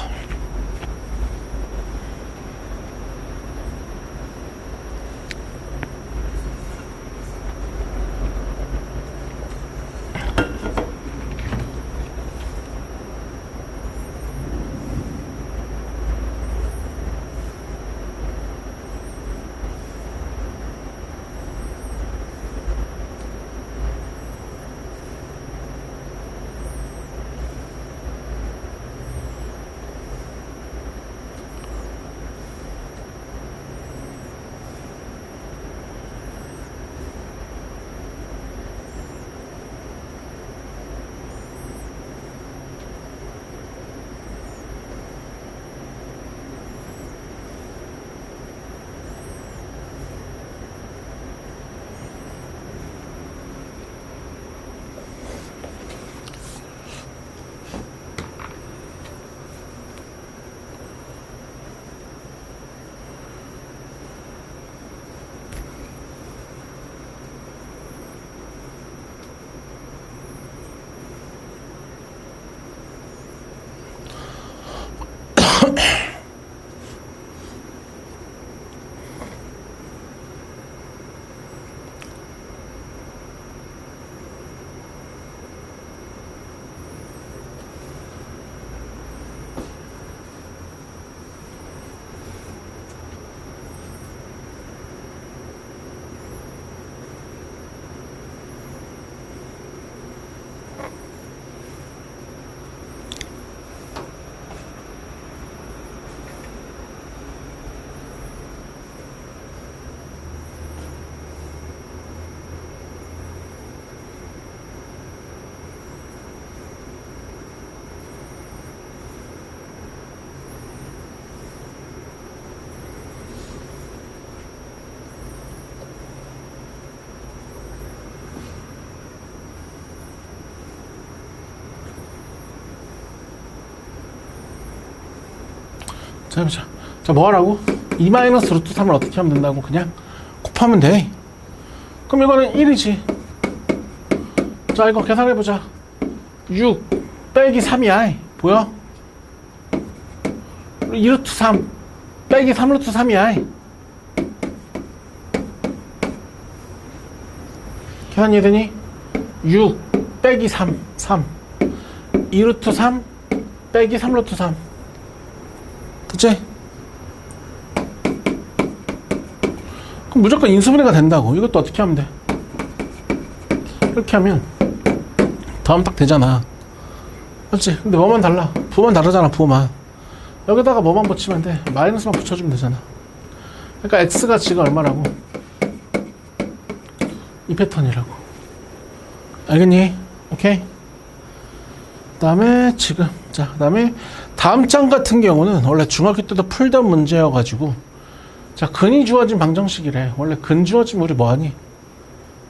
자, 해보자. 자, 뭐 하라고? 2 마이너스 루트 3을 어떻게 하면 된다고? 그냥 곱하면 돼. 그럼 이거는 1이지. 자, 이거 계산해보자. 6 빼기 3이야. 보여? 2루트 3 빼기 3루트 3이야. 계산 이해되니? 6 빼기 3 2루트 3 빼기 3루트 3 됐지? 그럼 무조건 인수분해가 된다고. 이것도 어떻게 하면 돼? 이렇게 하면 더하면 딱 되잖아. 그렇지? 근데 뭐만 달라? 부호만 다르잖아. 부호만. 여기다가 뭐만 붙이면 돼? 마이너스만 붙여주면 되잖아. 그러니까 x가 지금 얼마라고? 이 패턴이라고. 알겠니? 오케이? 그 다음에 지금 자, 그 다음에 다음 장 같은 경우는 원래 중학교 때도 풀던 문제여가지고, 자, 근이 주어진 방정식이래. 원래 근 주어지면 우리 뭐하니?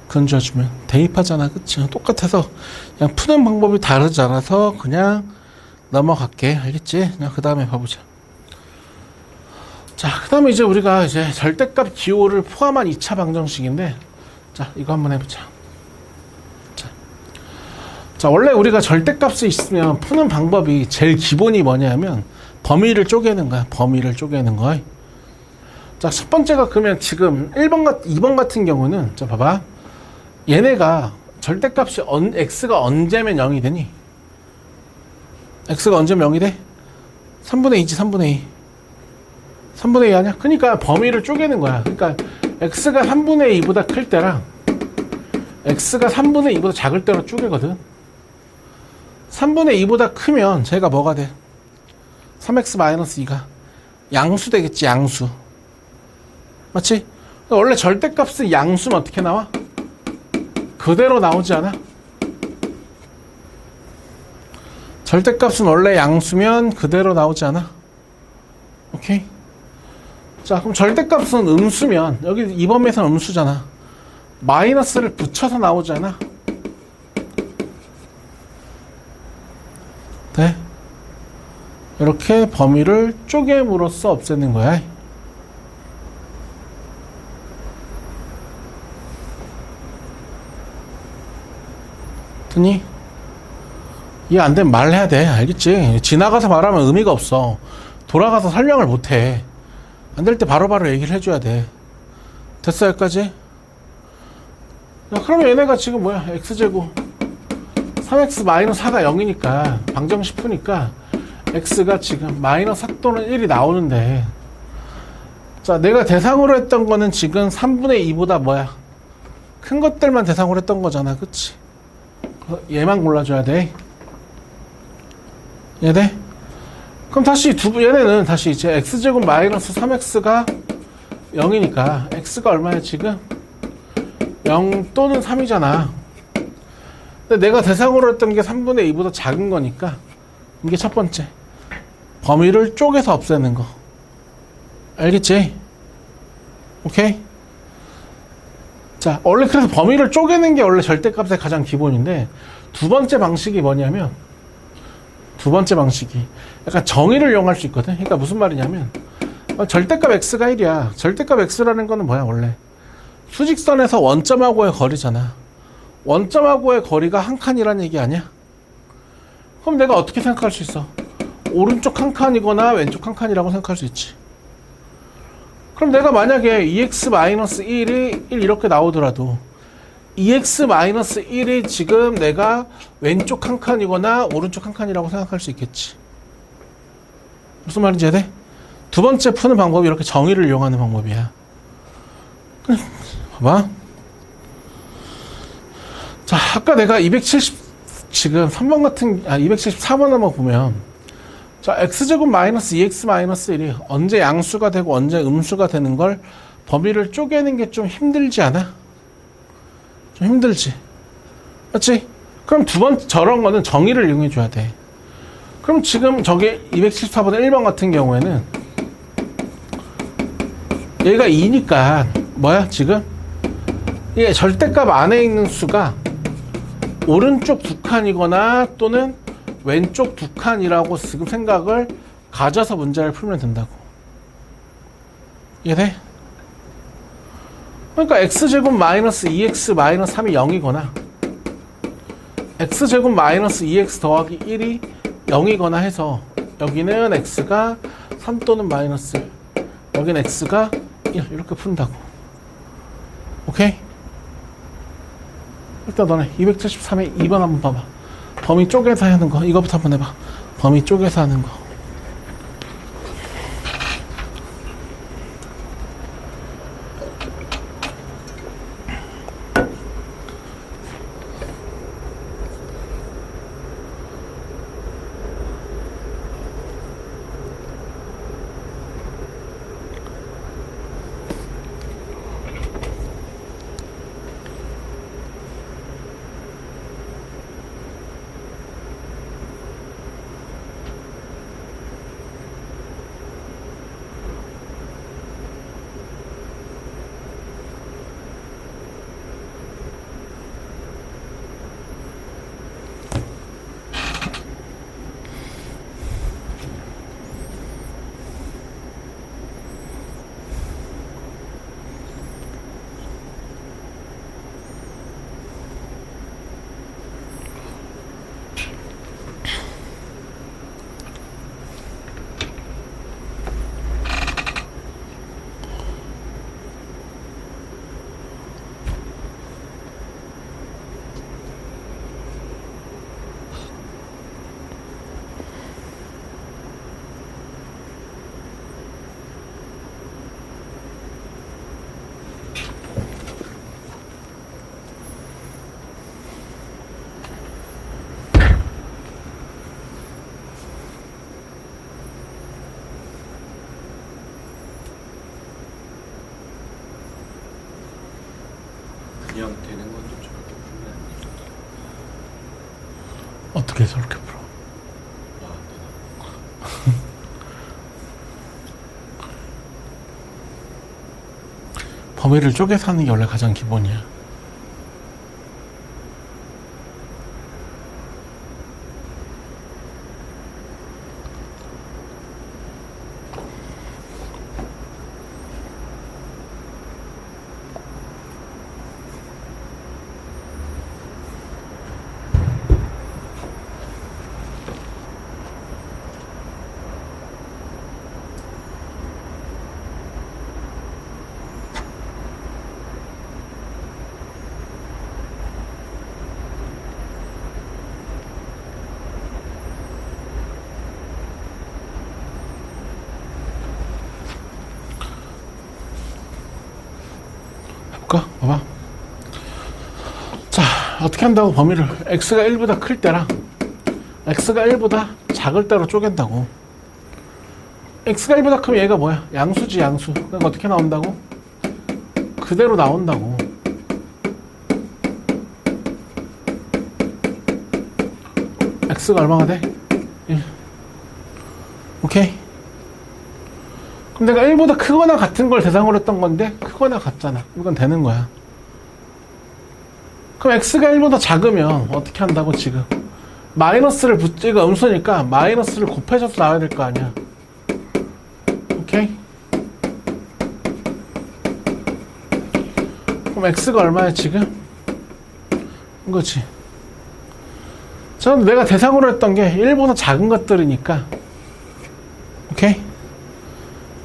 근 주어지면 대입하잖아. 그치? 똑같아서 그냥 푸는 방법이 다르지 않아서 그냥 넘어갈게. 알겠지? 그냥 그 다음에 봐보자. 자, 그 다음에 이제 우리가 이제 절대값 기호를 포함한 2차 방정식인데, 자, 이거 한번 해보자. 자, 원래 우리가 절대값이 있으면 푸는 방법이 제일 기본이 뭐냐면 범위를 쪼개는 거야. 범위를 쪼개는 거. 자, 첫 번째가 그러면 지금 2번 같은 경우는, 자, 봐봐. 얘네가 절대값이 x가 언제면 0이 되니? x가 언제면 0이 돼? 3분의 2지 3분의 2. 3분의 2 아니야? 그러니까 범위를 쪼개는 거야. 그러니까 x가 3분의 2보다 클 때랑 x가 3분의 2보다 작을 때로 쪼개거든. 3분의 2보다 크면 제가 뭐가 돼? 3x-2가 양수 되겠지. 양수. 맞지? 원래 절대값은 양수면 어떻게 나와? 그대로 나오지 않아? 절대값은 원래 양수면 그대로 나오지 않아? 오케이? 자, 그럼 절대값은 음수면 여기 이번에서는 음수잖아. 마이너스를 붙여서 나오잖아. 네? 이렇게 범위를 쪼개므로써 없애는 거야. 됐니? 이해 안 되면 말해야 돼. 알겠지? 지나가서 말하면 의미가 없어. 돌아가서 설명을 못해. 안 될 때 바로바로 얘기를 해줘야 돼. 됐어, 여기까지? 야, 그러면 얘네가 지금 뭐야? x제곱 3x-4가 0이니까 방정식 푸니까 x가 지금 마이너스 4 또는 1이 나오는데, 자, 내가 대상으로 했던 거는 지금 3분의 2보다 뭐야? 큰 것들만 대상으로 했던 거잖아. 그치? 얘만 골라줘야 돼. 얘네? 그럼 다시 얘네는 다시 이제 x제곱 마이너스 3x가 0이니까 x가 얼마야 지금? 0 또는 3이잖아. 근데 내가 대상으로 했던 게 3분의 2보다 작은 거니까 이게 첫 번째. 범위를 쪼개서 없애는 거. 알겠지? 오케이? 자, 원래 그래서 범위를 쪼개는 게 원래 절대값의 가장 기본인데, 두 번째 방식이 뭐냐면, 두 번째 방식이 약간 정의를 이용할 수 있거든. 그러니까 무슨 말이냐면, 절대값 x가 1이야. 절대값 x라는 거는 뭐야 원래? 수직선에서 원점하고의 거리잖아. 원점하고의 거리가 한 칸이란 얘기 아니야? 그럼 내가 어떻게 생각할 수 있어? 오른쪽 한 칸이거나 왼쪽 한 칸이라고 생각할 수 있지. 그럼 내가 만약에 2x-1이 1 이렇게 나오더라도 2x-1이 지금 내가 왼쪽 한 칸이거나 오른쪽 한 칸이라고 생각할 수 있겠지. 무슨 말인지 이해돼? 두 번째 푸는 방법이 이렇게 정의를 이용하는 방법이야. 봐봐. 자, 아까 내가 270 3번 같은 274번 한번 보면, 자, x제곱 마이너스 2x-1이 언제 양수가 되고 언제 음수가 되는 걸 범위를 쪼개는 게 좀 힘들지 않아? 좀 힘들지. 맞지? 그럼 두 번 저런 거는 정의를 이용해 줘야 돼. 그럼 지금 저게 274번의 1번 같은 경우에는 얘가 2니까 뭐야 지금? 이게 절대값 안에 있는 수가 오른쪽 두 칸이거나 또는 왼쪽 두 칸이라고 지금 생각을 가져서 문제를 풀면 된다고. 이해돼? 그러니까 x제곱 마이너스 2x 마이너스 3이 0이거나 x제곱 마이너스 2x 더하기 1이 0이거나 해서 여기는 x가 3 또는 마이너스 1, 여기는 x가 1 이렇게 푼다고. 오케이? 일단 너네 273에 2번 한번 봐봐. 범위 쪼개서 하는 거 이거부터 한번 해봐. 범위 쪼개서 하는 거. 그냥 되는 건데 저렇게 풀면 어떻게 저렇게 풀어? 아 되나? 범위를 쪼개서 하는 게 원래 가장 기본이야. 해볼까? 봐봐. 자, 어떻게 한다고 범위를 x가 1보다 클 때랑 x가 1보다 작을 때로 쪼갠다고. x가 1보다 크면 얘가 뭐야? 양수지, 양수. 그러니까 어떻게 나온다고? 그대로 나온다고. x가 얼마가 돼? 1. 오케이? 그럼 내가 1보다 크거나 같은 걸 대상으로 했던 건데 크거나 같잖아. 이건 되는 거야. 그럼 x가 1보다 작으면 어떻게 한다고 지금? 마이너스를 이거 음수니까 마이너스를 곱해줘서 나와야 될 거 아니야. 오케이? 그럼 x가 얼마야 지금? 이거지. 저는 내가 대상으로 했던 게 1보다 작은 것들이니까. 오케이?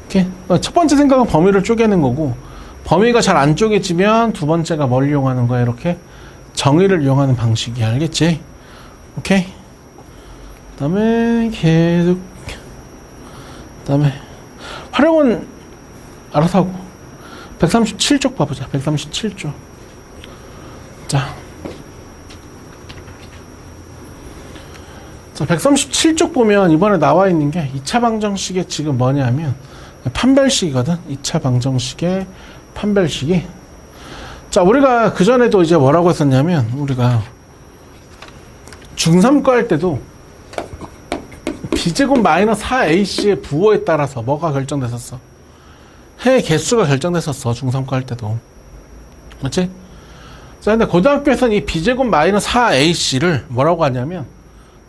오케이? 첫 번째 생각은 범위를 쪼개는 거고, 범위가 잘 안 쪼개지면 두 번째가 뭘 이용하는 거야? 이렇게 정의를 이용하는 방식이야. 알겠지? 오케이? 그 다음에 계속, 그 다음에 활용은 알아서 하고 137쪽 봐보자. 137쪽. 자, 137쪽 보면 이번에 나와 있는 게 2차 방정식의 지금 뭐냐면 판별식이거든. 2차 방정식의 판별식이. 자, 우리가 그전에도 이제 뭐라고 했었냐면, 우리가 중3거 할 때도 b제곱 마이너스 4ac의 부호에 따라서 뭐가 결정됐었어? 해의 개수가 결정됐었어. 중3거 할 때도. 맞지? 자, 근데 고등학교에서는 이 b제곱 마이너스 4ac를 뭐라고 하냐면,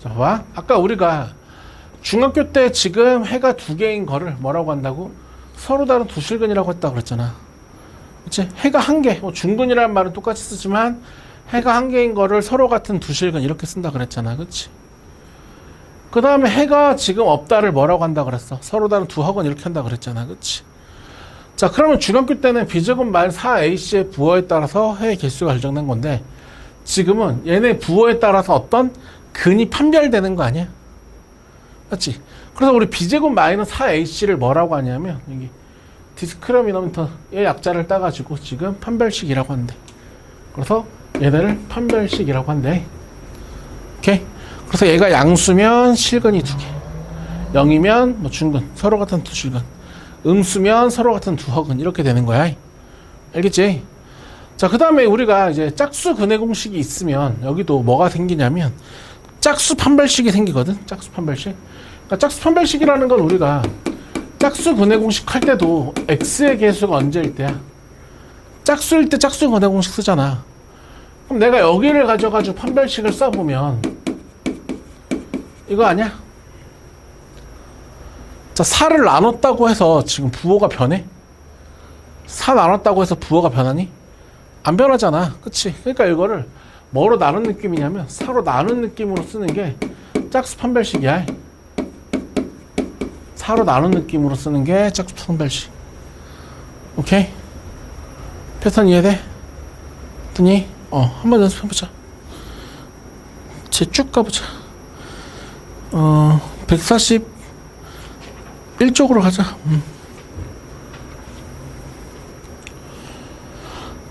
자, 봐봐. 아까 우리가 중학교 때 지금 해가 두 개인 거를 뭐라고 한다고? 서로 다른 두 실근이라고 했다고 그랬잖아. 그치? 해가 한 개. 뭐 중근이라는 말은 똑같이 쓰지만 해가 한 개인 거를 서로 같은 두 실근 이렇게 쓴다 그랬잖아. 그치? 그 다음에 해가 지금 없다를 뭐라고 한다 그랬어? 서로 다른 두 허근 이렇게 한다 그랬잖아. 그치? 자, 그러면 중학교 때는 b제곱 마이너스 4ac의 부호에 따라서 해의 개수가 결정된 건데, 지금은 얘네 부호에 따라서 어떤 근이 판별되는 거 아니야? 맞지? 그래서 우리 b제곱 마이너스 4ac를 뭐라고 하냐면, 여기 디스크리미너미터의 약자를 따가지고 지금 판별식이라고 한대. 그래서 얘네를 판별식이라고 한대. 오케이? 그래서 얘가 양수면 실근이 두 개, 0이면 뭐 중근, 서로 같은 두 실근, 음수면 서로 같은 두 허근 이렇게 되는 거야. 알겠지? 자, 그 다음에 우리가 이제 짝수 근해 공식이 있으면 여기도 뭐가 생기냐면 짝수 판별식이 생기거든. 짝수 판별식. 그러니까 짝수 판별식이라는 건 우리가 짝수 근해 공식 할 때도 x의 개수가 언제일 때야? 짝수일 때 짝수 근해 공식 쓰잖아. 그럼 내가 여기를 가져가지고 판별식을 써보면 이거 아니야? 자, 4를 나눴다고 해서 지금 부호가 변해? 4 나눴다고 해서 부호가 변하니? 안 변하잖아. 그치? 그러니까 이거를 뭐로 나눈 느낌이냐면 4로 나눈 느낌으로 쓰는 게 짝수 판별식이야. 4로 나눈 느낌으로 쓰는 게 짝수 판별식. 오케이? 패턴 이해돼? 했더니 한번 연습해보자. 쭉 가보자. 141쪽으로 가자.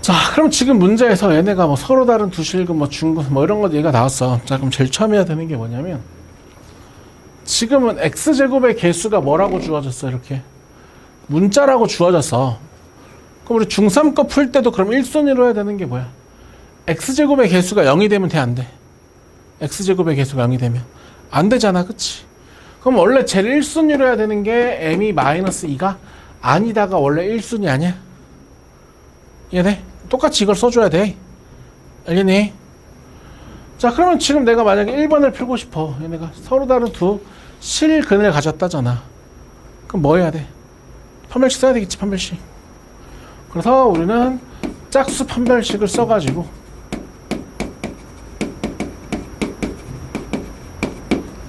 자, 그럼 지금 문제에서 얘네가 뭐 서로 다른 두 실근, 뭐 중근, 뭐 이런 거 얘가 나왔어. 자, 그럼 제일 처음 해야 되는 게 뭐냐면, 지금은 x제곱의 개수가 뭐라고 주어졌어? 이렇게 문자라고 주어졌어. 그럼 우리 중3 거 풀 때도 그럼 1순위로 해야 되는 게 뭐야? x제곱의 개수가 0이 되면 돼, 안 돼? x제곱의 개수가 0이 되면 안 되잖아, 그치? 그럼 원래 제일 1순위로 해야 되는 게 m이-2가 아니다가 원래 1순위 아니야? 이해돼? 똑같이 이걸 써줘야 돼. 알겠니? 자, 그러면 지금 내가 만약에 1번을 풀고 싶어. 얘네가 서로 다른 두 실근을 가졌다잖아. 그럼 뭐 해야 돼? 판별식 써야 되겠지, 판별식. 그래서 우리는 짝수 판별식을 써가지고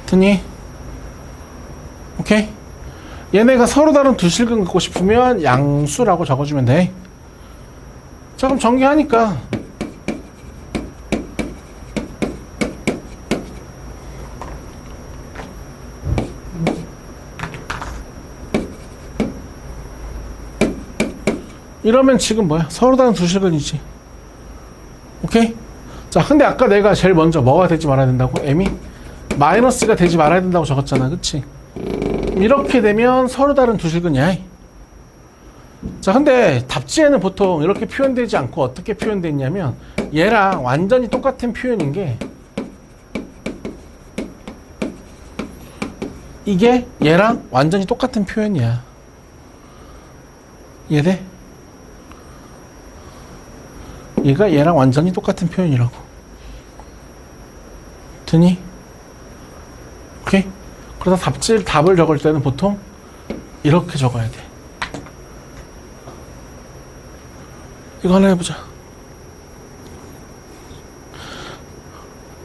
드니? 오케이? 얘네가 서로 다른 두 실근 갖고 싶으면 양수라고 적어주면 돼. 자, 그럼 전개하니까 이러면 지금 뭐야? 서로 다른 두 실근이지. 오케이? 자, 근데 아까 내가 제일 먼저 뭐가 되지 말아야 된다고? m이 마이너스가 되지 말아야 된다고 적었잖아, 그치? 이렇게 되면 서로 다른 두 실근이야. 자, 근데 답지에는 보통 이렇게 표현되지 않고 어떻게 표현됐냐면 얘랑 완전히 똑같은 표현인 게 이게 얘랑 완전히 똑같은 표현이야. 이해돼? 얘가 얘랑 완전히 똑같은 표현이라고. 드니? 오케이? 그래서 답을 적을 때는 보통 이렇게 적어야 돼. 이거 하나 해보자.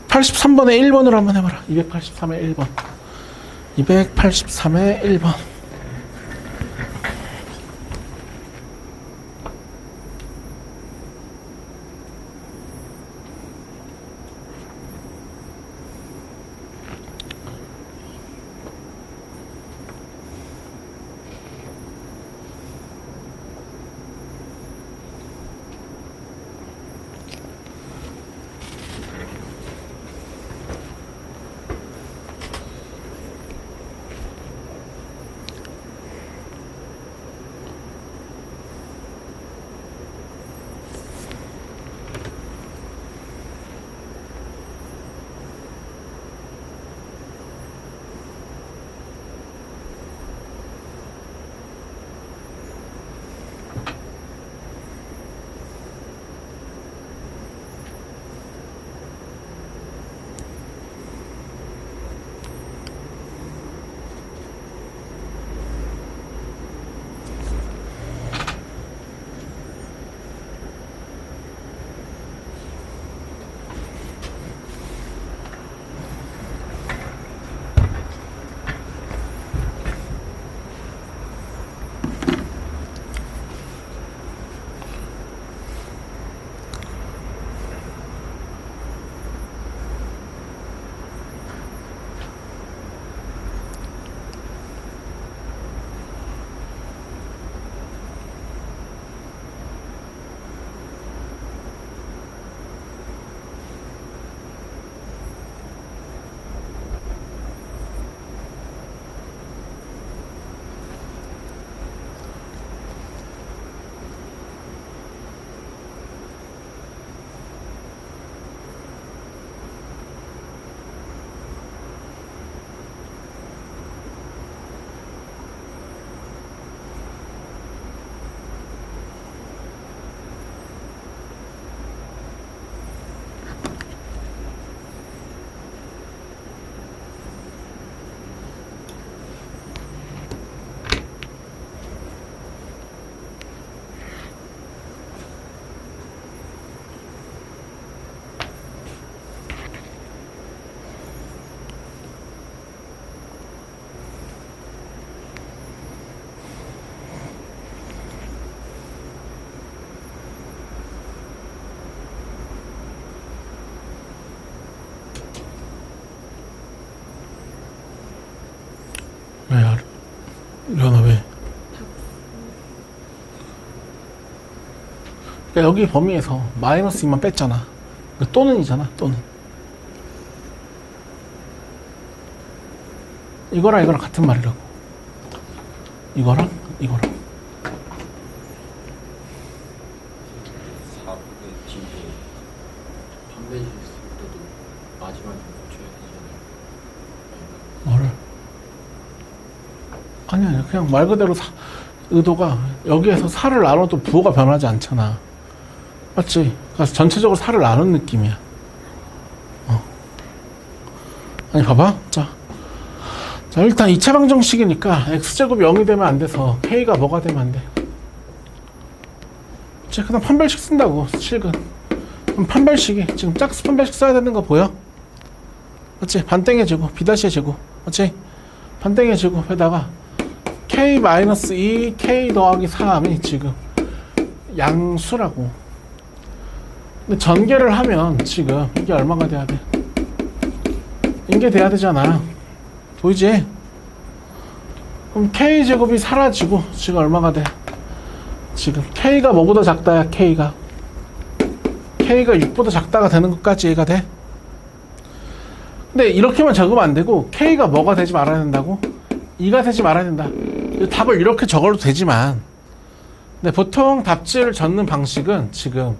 83번에 1번으로 한번 해봐라. 283에 1번. 283에 1번. 왜? 이러나 왜? 그러니까 여기 범위에서 마이너스 2만 뺐잖아. 또는이잖아, 또는. 이거랑 이거랑 같은 말이라고. 이거랑 이거랑. 4분의 뒤에 판매실 때도 마지막에 고쳐야 되잖아요. 뭐를? 아니 그냥 말 그대로 의도가 여기에서 살을 나눠도 부호가 변하지 않잖아. 맞지? 그래서 전체적으로 살을 나눈 느낌이야. 아니 봐봐. 자 일단 2차 방정식이니까 x제곱이 0이 되면 안 돼서 k가 뭐가 되면 안 돼? 자 그다음 판별식 쓴다고 실근. 그럼 판별식이 지금 짝수 판별식 써야 되는 거 보여? 맞지? 반땡의 제곱, b'의 제곱. 맞지? 반땡의 제곱에다가 k-2, k 더하기 3이 지금 양수라고. 근데 전개를 하면 지금 이게 얼마가 돼야 돼? 이게 돼야 되잖아. 보이지? 그럼 k제곱이 사라지고 지금 얼마가 돼? 지금 k가 뭐보다 작다야? k가 6보다 작다가 되는 것까지 얘가 돼? 근데 이렇게만 적으면 안 되고 k가 뭐가 되지 말아야 된다고? 2가 되지 말아야 된다. 답을 이렇게 적어도 되지만 근데 보통 답지를 적는 방식은 지금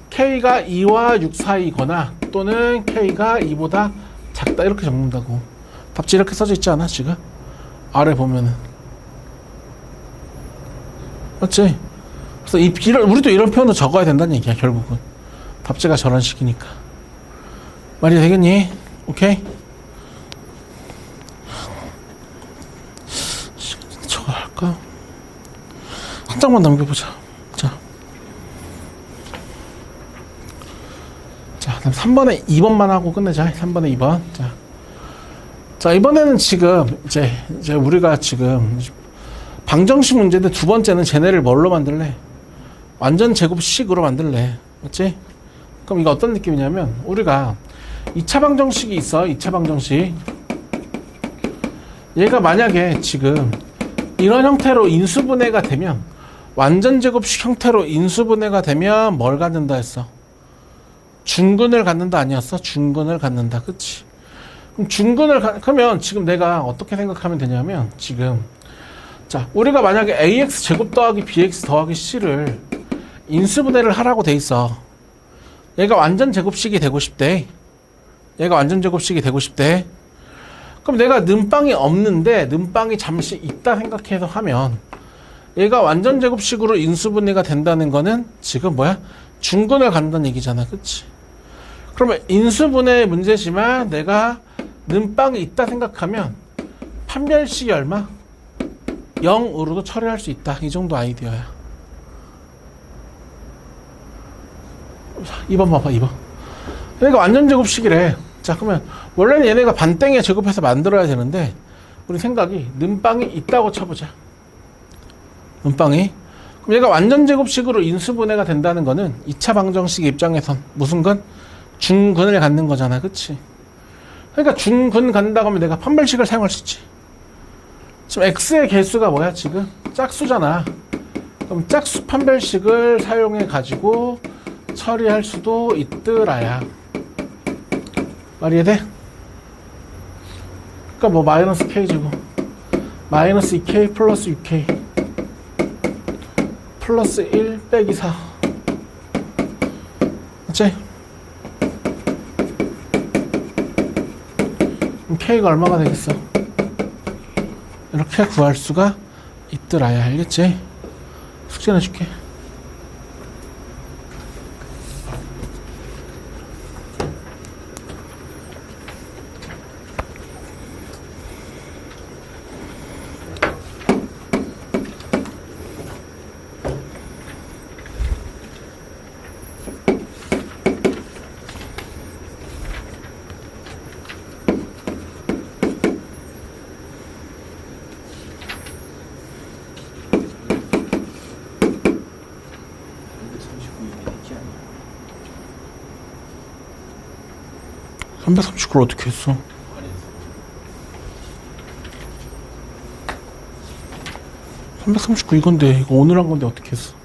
k가 2와 6 사이거나 또는 k가 2보다 작다 이렇게 적는다고. 답지 이렇게 써져 있지 않아 지금? 아래 보면은 맞지? 그래서 우리도 이런 표현도 적어야 된다는 얘기야 결국은. 답지가 저런 식이니까. 말이 되겠니? 오케이? 저거 할까? 한 장만 넘겨보자. 자, 그럼 3번에 2번만 하고 끝내자. 3번에 2번. 자, 이번에는 지금 이제 우리가 지금 방정식 문제인데 두 번째는 쟤네를 뭘로 만들래? 완전 제곱식으로 만들래. 맞지? 그럼 이거 어떤 느낌이냐면 우리가 2차 방정식이 있어. 2차 방정식. 얘가 만약에 지금 이런 형태로 인수분해가 되면 완전 제곱식 형태로 인수분해가 되면 뭘 갖는다 했어? 중근을 갖는다 아니었어? 중근을 갖는다. 그치? 그럼 그러면 지금 내가 어떻게 생각하면 되냐면 지금 자 우리가 만약에 ax 제곱 더하기 bx 더하기 c를 인수분해를 하라고 돼 있어. 얘가 완전 제곱식이 되고 싶대. 그럼 내가 는빵이 없는데 는빵이 잠시 있다 생각해서 하면 얘가 완전 제곱식으로 인수분해가 된다는 거는 지금 뭐야? 중근을 갖는다는 얘기잖아. 그치? 그러면 인수분해 문제지만 내가 는빵이 있다 생각하면 판별식이 얼마? 0으로도 처리할 수 있다. 이 정도 아이디어야. 2번 봐봐. 2번. 얘가 완전 제곱식이래. 자 그러면 원래는 얘네가 반땡에 제곱해서 만들어야 되는데 우리 생각이 는빵이 있다고 쳐보자. 는빵이. 그럼 얘가 완전 제곱식으로 인수분해가 된다는 거는 2차 방정식 입장에선 무슨 근? 중근을 갖는 거잖아. 그치? 그러니까 중근 갖는다고 하면 내가 판별식을 사용할 수 있지. 지금 x의 개수가 뭐야 지금? 짝수잖아. 그럼 짝수 판별식을 사용해 가지고 처리할 수도 있더라야. 말이 돼? 그러니까 뭐 마이너스 k제곱 마이너스 2k 플러스 6k 플러스 1 빼기 4 맞지? 그럼 k가 얼마가 되겠어? 이렇게 구할 수가 있더라야. 알겠지? 숙제 내줄게. 근데 39이 있지 않냐? 339를 어떻게 했어? 339 이건데 이거 오늘 한 건데 어떻게 했어?